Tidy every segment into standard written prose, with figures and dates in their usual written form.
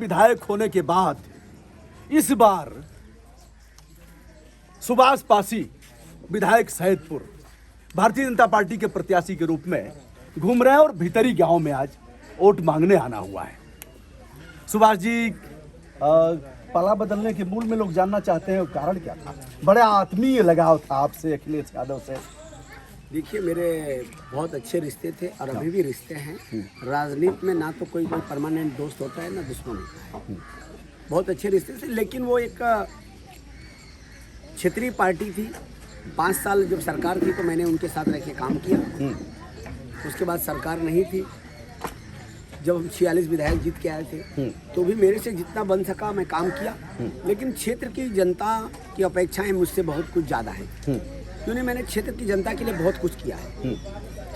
विधायक होने के बाद इस बार सुभाष पासी विधायक सैदपुर भारतीय जनता पार्टी के प्रत्याशी के रूप में घूम रहे हैं और भीतरी गांव में आज वोट मांगने आना हुआ है। सुभाष जी, पाला बदलने के मूल में लोग जानना चाहते हैं कारण क्या था? बड़ा आत्मीय लगाव था आपसे, अखिलेश यादव से। देखिए, मेरे बहुत अच्छे रिश्ते थे और अभी भी रिश्ते हैं। राजनीति में ना तो कोई परमानेंट दोस्त होता है ना दुश्मन होता है। बहुत अच्छे रिश्ते थे, लेकिन वो एक क्षेत्रीय पार्टी थी। 5 साल जब सरकार थी तो मैंने उनके साथ रह के काम किया। उसके बाद सरकार नहीं थी। जब हम 46 विधायक जीत के आए थे तो भी मेरे से जितना बन सका मैं काम किया, लेकिन क्षेत्र की जनता की अपेक्षाएं मुझसे बहुत कुछ ज़्यादा है, क्योंकि मैंने क्षेत्र की जनता के लिए बहुत कुछ किया है।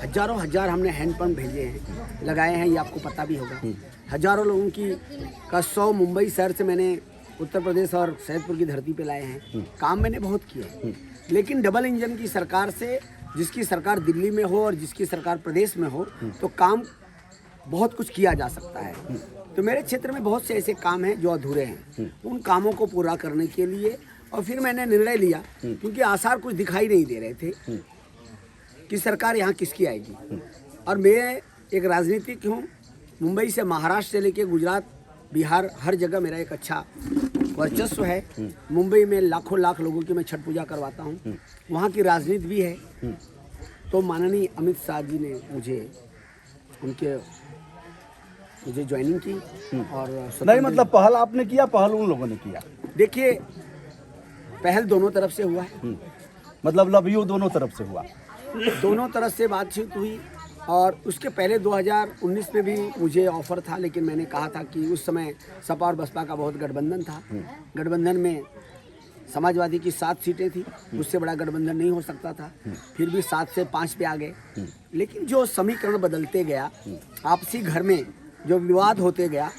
हजारों हजार हमने हैंडपंप भेजे हैं, लगाए हैं, ये आपको पता भी होगा। हजारों लोगों की 100 मुंबई शहर से मैंने उत्तर प्रदेश और सैदपुर की धरती पे लाए हैं। काम मैंने बहुत किए, लेकिन डबल इंजन की सरकार से, जिसकी सरकार दिल्ली में हो और जिसकी सरकार प्रदेश में हो, तो काम बहुत कुछ किया जा सकता है। तो मेरे क्षेत्र में बहुत से ऐसे काम हैं जो अधूरे हैं। उन कामों को पूरा करने के लिए और फिर मैंने निर्णय लिया, क्योंकि आसार कुछ दिखाई नहीं दे रहे थे कि सरकार यहाँ किसकी आएगी। और मैं एक राजनीतिक हूँ, मुंबई से महाराष्ट्र से लेके गुजरात, बिहार, हर जगह मेरा एक अच्छा वर्चस्व है। मुंबई में लाखों लाख लोगों की मैं छठ पूजा करवाता हूँ, वहाँ की राजनीति भी है। तो माननीय अमित शाह जी ने मुझे ज्वाइनिंग की और नहीं, मतलब पहल आपने किया, पहल उन लोगों ने किया? देखिए, पहल दोनों तरफ से हुआ है। मतलब लव यू दोनों तरफ से हुआ? दोनों तरफ से बातचीत हुई। और उसके पहले 2019 में भी मुझे ऑफर था, लेकिन मैंने कहा था कि उस समय सपा और बसपा का बहुत गठबंधन था। गठबंधन में समाजवादी की 7 सीटें थी, उससे बड़ा गठबंधन नहीं हो सकता था। फिर भी 7 से 5 पे आ गए। लेकिन जो समीकरण बदलते गया, आपसी घर में जो विवाद होते गया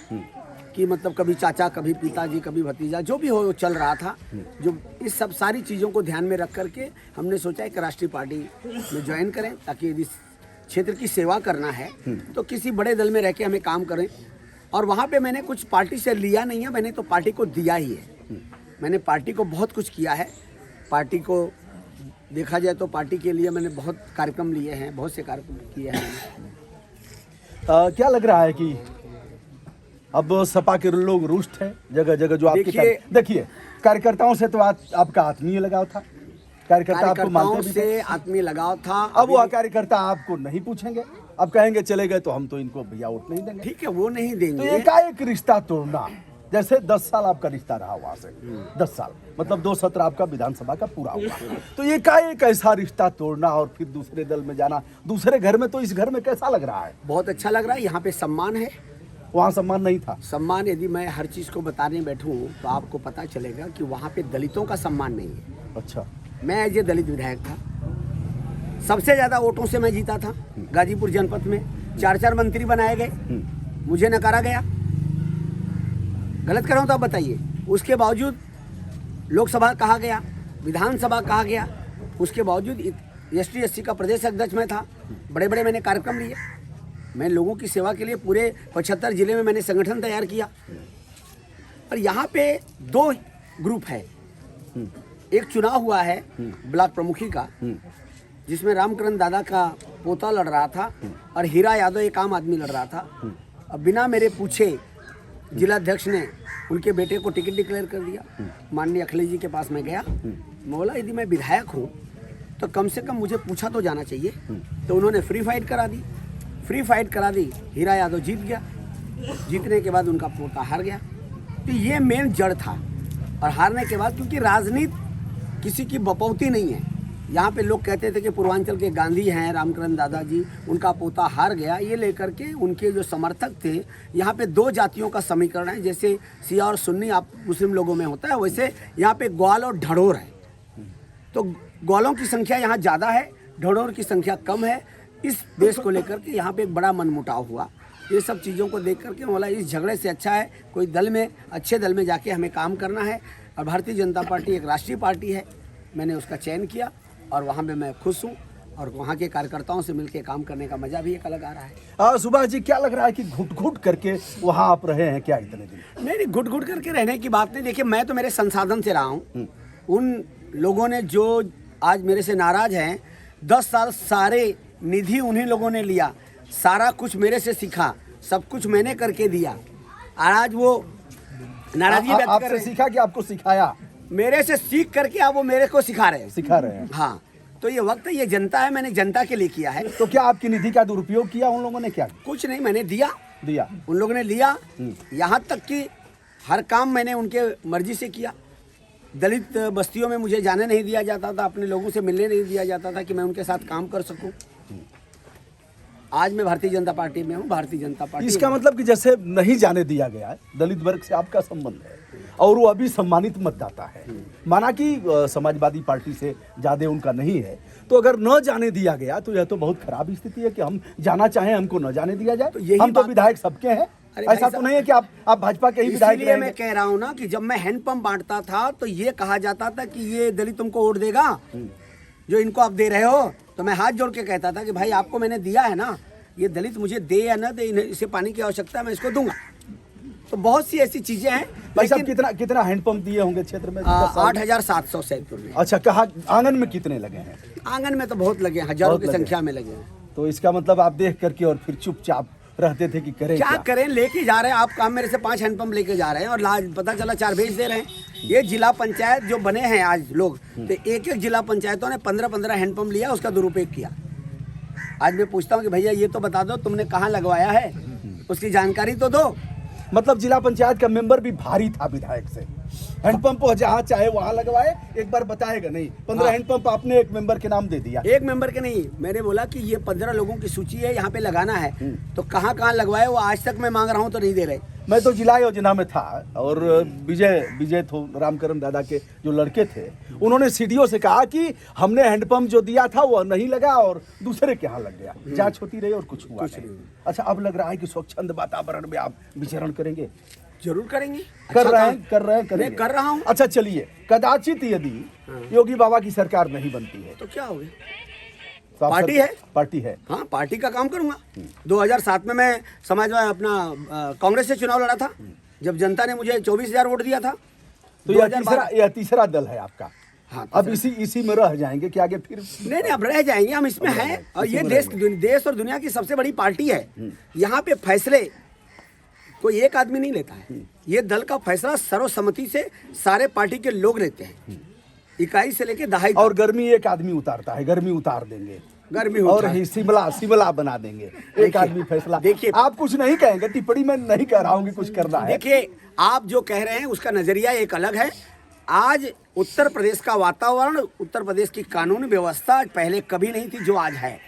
कि मतलब कभी चाचा, कभी पिताजी, कभी भतीजा, जो भी हो चल रहा था, जो इस सब सारी चीज़ों को ध्यान में रख करके हमने सोचा एक राष्ट्रीय पार्टी में ज्वाइन करें, ताकि यदि क्षेत्र की सेवा करना है तो किसी बड़े दल में रह के हमें काम करें। और वहाँ पे मैंने कुछ पार्टी से लिया नहीं है, मैंने तो पार्टी को दिया ही है। मैंने पार्टी को बहुत कुछ किया है। पार्टी को देखा जाए तो पार्टी के लिए मैंने बहुत कार्यक्रम लिए हैं, बहुत से कार्यक्रम किए हैं। क्या लग रहा है कि अब सपा के लोग रुष्ट हैं जगह जगह? जो आपके देखिए, कार्यकर्ताओं से तो आपका आत्मीय लगाव था, कार्यकर्ता आपको मानते भी थे, आत्मीय लगाव था। अब वो कार्यकर्ता आपको नहीं पूछेंगे, अब कहेंगे चले गए तो हम तो इनको भैया वोट नहीं देंगे। ठीक है, वो नहीं देंगे। तो एकाएक रिश्ता तोड़ना, जैसे 10 साल आपका रिश्ता रहा वहां से, 10 साल मतलब 2 सत्र आपका विधानसभा का पूरा हुआ, तो एकाएक ऐसा रिश्ता तोड़ना और फिर दूसरे दल में जाना, दूसरे घर में, तो इस घर में कैसा लग रहा है? बहुत अच्छा लग रहा है। यहाँ पे सम्मान है, वहाँ सम्मान नहीं था। सम्मान, यदि मैं हर चीज़ को बताने बैठूं तो आपको पता चलेगा कि वहाँ पे दलितों का सम्मान नहीं है। अच्छा, मैं एज ए दलित विधायक था, सबसे ज़्यादा वोटों से मैं जीता था। गाजीपुर जनपद में 4 मंत्री बनाए गए, मुझे नकारा गया। गलत कर रहा हूँ तो आप बताइए। उसके बावजूद लोकसभा कहा गया, विधानसभा कहा गया, उसके बावजूद ST SC का प्रदेश अध्यक्ष मैं था। बड़े बड़े मैंने कार्यक्रम लिए, मैं लोगों की सेवा के लिए पूरे 75 जिले में मैंने संगठन तैयार किया। और यहाँ पे 2 ग्रुप है। एक चुनाव हुआ है ब्लॉक प्रमुखी का, जिसमें रामकरण दादा का पोता लड़ रहा था और हीरा यादव एक आम आदमी लड़ रहा था। अब बिना मेरे पूछे जिलाध्यक्ष ने उनके बेटे को टिकट डिक्लेयर कर दिया। माननीय अखिलेश जी के पास मैं गया, मैं बोला यदि मैं विधायक हूँ तो कम से कम मुझे पूछा तो जाना चाहिए। तो उन्होंने फ्री फाइट करा दी, हीरा यादव जीत गया। जीतने के बाद उनका पोता हार गया। तो ये मेन जड़ था। और हारने के बाद, क्योंकि राजनीति किसी की बपौती नहीं है, यहाँ पे लोग कहते थे कि पूर्वांचल के गांधी हैं रामकरण दादाजी, उनका पोता हार गया, ये लेकर के उनके जो समर्थक थे, यहाँ पे 2 जातियों का समीकरण है। जैसे सिया और सुन्नी आप मुस्लिम लोगों में होता है, वैसे यहाँ पे ग्वाल और ढड़ोर है। तो ग्वालों की संख्या यहाँ ज़्यादा है, ढड़ोर की संख्या कम है। इस देश को लेकर के यहाँ पे एक बड़ा मनमुटाव हुआ। ये सब चीज़ों को देख करके बोला इस झगड़े से अच्छा है कोई दल में, अच्छे दल में जाके हमें काम करना है। और भारतीय जनता पार्टी एक राष्ट्रीय पार्टी है, मैंने उसका चयन किया और वहाँ पे मैं खुश हूँ। और वहाँ के कार्यकर्ताओं से मिलकर काम करने का मजा भी एक अलग आ रहा है। सुभाष जी, क्या लग रहा है कि घुट घुट करके वहाँ आप रहे हैं क्या इतने दिन? नहीं, घुट घुट करके रहने की बात नहीं। देखिए, मैं तो मेरे संसाधन से रहा हूँ। उन लोगों ने जो आज मेरे से नाराज हैं, 10 साल सारे निधि उन्हीं लोगों ने लिया, सारा कुछ मेरे से सीखा, सब कुछ मैंने करके दिया। आज वो नाराजगी व्यक्त कर आपसे रहे हैं। सीखा कि आपको सिखाया? मेरे से सीख करके अब वो मेरे को सिखा रहे हैं। सिखा रहे हैं। हाँ, तो ये वक्त है, ये जनता है, मैंने जनता के लिए किया है। तो क्या आपकी निधि का दुरुपयोग किया उन लोगों ने? क्या कुछ नहीं, मैंने दिया, उन लोगों ने लिया। यहाँ तक कि हर काम मैंने उनके मर्जी से किया। दलित बस्तियों में मुझे जाने नहीं दिया जाता था, अपने लोगों से मिलने नहीं दिया जाता था कि मैं उनके साथ काम कर सकूं। आज मैं भारतीय जनता पार्टी में हूँ। भारतीय जनता पार्टी, इसका मतलब कि जैसे नहीं जाने दिया गया है, दलित वर्ग से आपका संबंध है और वो अभी सम्मानित मतदाता है, माना कि समाजवादी पार्टी से ज्यादा उनका नहीं है, तो अगर न जाने दिया गया तो यह तो बहुत खराब स्थिति है कि हम जाना चाहें, हमको न जाने दिया जाए। तो हम तो विधायक सबके हैं, ऐसा तो नहीं है कि आप भाजपा के ही विधायक इसलिए मैं कह रहा हूँ ना कि जब मैं हैंडपंप बांटता था तो ये कहा जाता था कि ये दलित तुमको वोट देगा जो इनको आप दे रहे हो। तो मैं हाथ जोड़ के कहता था कि भाई आपको मैंने दिया है ना, ये दलित मुझे दे या न दे, इसे पानी की आवश्यकता है, मैं इसको दूंगा। तो बहुत सी ऐसी चीजें हैं। भाई साहब, कितना हैंडपंप दिए होंगे क्षेत्र में? 8,700 सैदपुर में। अच्छा, कहाँ आंगन में कितने लगे हैं? आंगन में तो बहुत लगे हैं, हजारों की संख्या में लगे हैं। तो इसका मतलब आप देख करके और फिर चुपचाप रहते थे कि करें क्या करें, लेके जा रहे हैं। आप काम मेरे से 5 हैंडपंप लेके जा रहे हैं और लाज पता चला 4 भेज दे रहे हैं। ये जिला पंचायत जो बने हैं आज लोग, तो एक जिला पंचायतों ने 15-15 हैंडपंप लिया, उसका दुरुपयोग किया। आज मैं पूछता हूँ कि भैया ये तो बता दो तुमने कहाँ लगवाया है, उसकी जानकारी तो दो। मतलब जिला पंचायत का मेंबर भी भारी था विधायक से, हैंडपंप जहाँ चाहे वहाँ लगवाए, एक बार बताएगा नहीं। 15 हैंडपंप आपने एक मेंबर के नाम दे दिया। एक मेंबर के नहीं, मैंने बोला कि ये 15 लोगों की सूची है, यहाँ पे लगाना है, तो कहाँ कहाँ लगवाए वो आज तक मैं मांग रहा हूँ तो नहीं दे रहे। मैं तो जिला योजना में था और विजय थो रामकरण दादा के जो लड़के थे, उन्होंने सीडीओ से कहा कि हमने हैंडपंप जो दिया था वो नहीं लगा और दूसरे के यहाँ लग गया। जांच होती रही और कुछ हुआ नहीं। अच्छा, अब लग रहा है कि स्वच्छंद वातावरण में आप विचरण करेंगे? जरूर करेंगे। कर रहे हैं मैं कर रहा हूँ। अच्छा चलिए, कदाचित यदि योगी बाबा की सरकार नहीं बनती है तो क्या हो गया? तो पार्टी है। हाँ, पार्टी का काम करूंगा। 2007 में मैं समाजवादी अपना कांग्रेस से चुनाव लड़ा था, जब जनता ने मुझे 24,000 वोट दिया था। तो यह तीसरा दल है आपका। हाँ, अब इसी में रह जाएंगे कि आगे फिर? नहीं, अब रह जाएंगे, हम इसमें हैं। और ये देश और दुनिया की सबसे बड़ी पार्टी है। यहाँ पे फैसले कोई एक आदमी नहीं लेता है, ये दल का फैसला सर्वसम्मति से सारे पार्टी के लोग लेते हैं, इकाई से लेके दहाई। और गर्मी एक आदमी उतारता है, गर्मी उतार देंगे, और ही शिमला बना देंगे। एक आदमी फैसला। देखिए, आप कुछ नहीं कहेंगे, टिप्पणी में नहीं कह रहा हूँ कि कुछ करना है। देखिए, आप जो कह रहे हैं उसका नजरिया एक अलग है। आज उत्तर प्रदेश का वातावरण, उत्तर प्रदेश की कानून व्यवस्था पहले कभी नहीं थी जो आज है।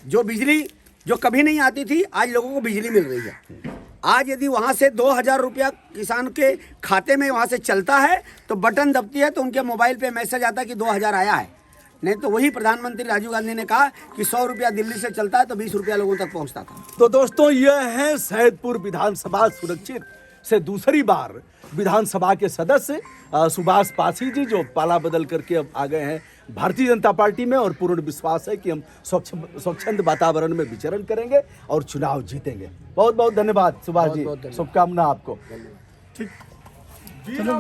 जो बिजली जो कभी नहीं आती थी, आज लोगों को बिजली मिल रही है। आज यदि वहाँ से 2,000 रुपया किसान के खाते में वहाँ से चलता है तो बटन दबती है तो उनके मोबाइल पे मैसेज आता है कि 2,000 आया है। नहीं तो वही प्रधानमंत्री राजीव गांधी ने कहा कि 100 रुपया दिल्ली से चलता है तो 20 रुपया लोगों तक पहुँचता था। तो दोस्तों, यह है सैदपुर विधानसभा सुरक्षित से दूसरी बार विधानसभा के सदस्य सुभाष पासी जी, जो पाला बदल करके अब आ गए हैं भारतीय जनता पार्टी में, और पूर्ण विश्वास है कि हम स्वच्छंद वातावरण में विचरण करेंगे और चुनाव जीतेंगे। बहुत बहुत धन्यवाद सुभाष जी, शुभकामना आपको। ठीक।